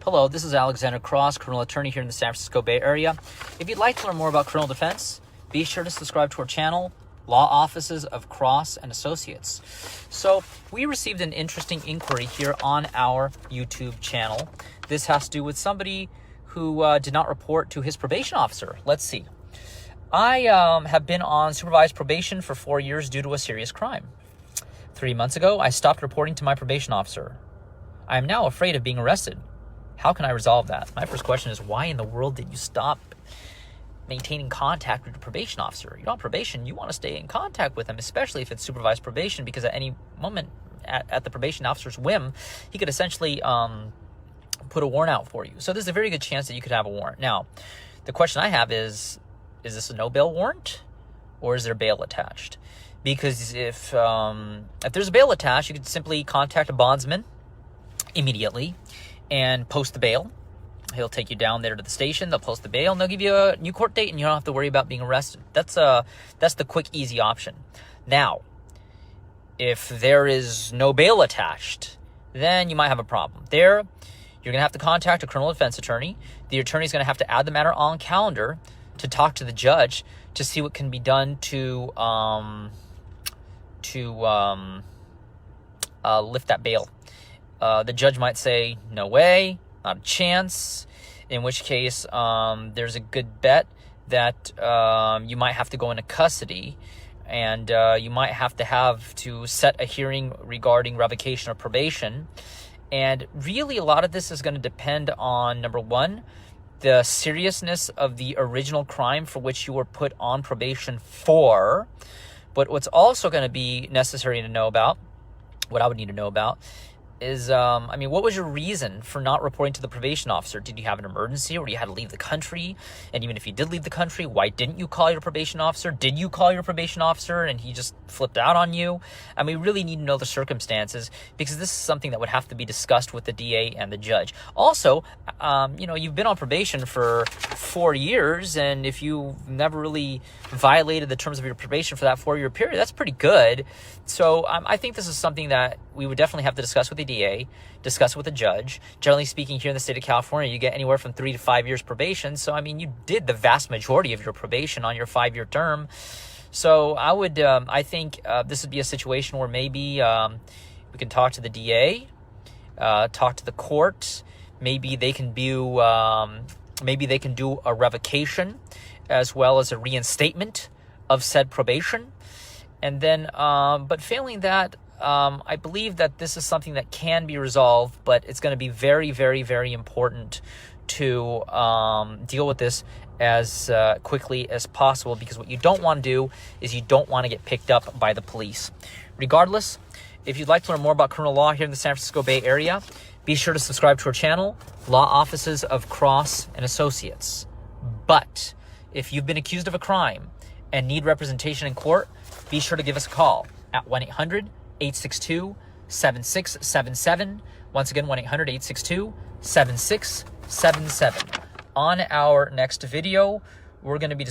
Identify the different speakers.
Speaker 1: Hello, this is Alexander Cross, criminal attorney here in the San Francisco Bay Area. If you'd like to learn more about criminal defense, be sure to subscribe to our channel, Law Offices of Cross and Associates. So we received an interesting inquiry here on our YouTube channel. This has to do with somebody who did not report to his probation officer. Let's see. I have been on supervised probation for 4 years due to a serious crime. 3 months ago, I stopped reporting to my probation officer. I am now afraid of being arrested. How can I resolve that? My first question is, why in the world did you stop maintaining contact with your probation officer? You're on probation, you want to stay in contact with him, especially if it's supervised probation, because at any moment, at the probation officer's whim, he could essentially put a warrant out for you. So there's a very good chance that you could have a warrant. Now, the question I have is this a no-bail warrant, or is there bail attached? Because if there's a bail attached, you could simply contact a bondsman immediately and post the bail. He'll take you down there to the station, they'll post the bail, and they'll give you a new court date, and you don't have to worry about being arrested. That's the quick, easy option. Now, if there is no bail attached, then you might have a problem. There, you're going to have to contact a criminal defense attorney. The attorney is going to have to add the matter on calendar to talk to the judge to see what can be done to lift that bail. The judge might say, no way, not a chance, in which case there's a good bet that you might have to go into custody, and you might have to set a hearing regarding revocation of probation. And really, a lot of this is going to depend on, number one, the seriousness of the original crime for which you were put on probation for. But what's also going to be necessary to know about, what I would need to know about, is, what was your reason for not reporting to the probation officer? Did you have an emergency, or you had to leave the country? And even if you did leave the country, why didn't you call your probation officer? Did you call your probation officer and he just flipped out on you? We really need to know the circumstances, because this is something that would have to be discussed with the DA and the judge. Also, you've been on probation for 4 years, and if you've never really violated the terms of your probation for that 4-year period, that's pretty good. So I think this is something that we would definitely have to discuss with the DA, discuss it with the judge. Generally speaking, here in the state of California, you get anywhere from 3 to 5 years probation. So, you did the vast majority of your probation on your 5-year term. So I think this would be a situation where maybe we can talk to the DA, talk to the court. Maybe they can do a revocation as well as a reinstatement of said probation. And then, but failing that, I believe that this is something that can be resolved, but it's going to be very, very, very important to deal with this as quickly as possible, because what you don't want to do is you don't want to get picked up by the police. Regardless, if you'd like to learn more about criminal law here in the San Francisco Bay Area, be sure to subscribe to our channel, Law Offices of Cross and Associates. But if you've been accused of a crime and need representation in court, be sure to give us a call at 1-800-862-7677. Once again, 1-800-862-7677. On our next video, we're going to be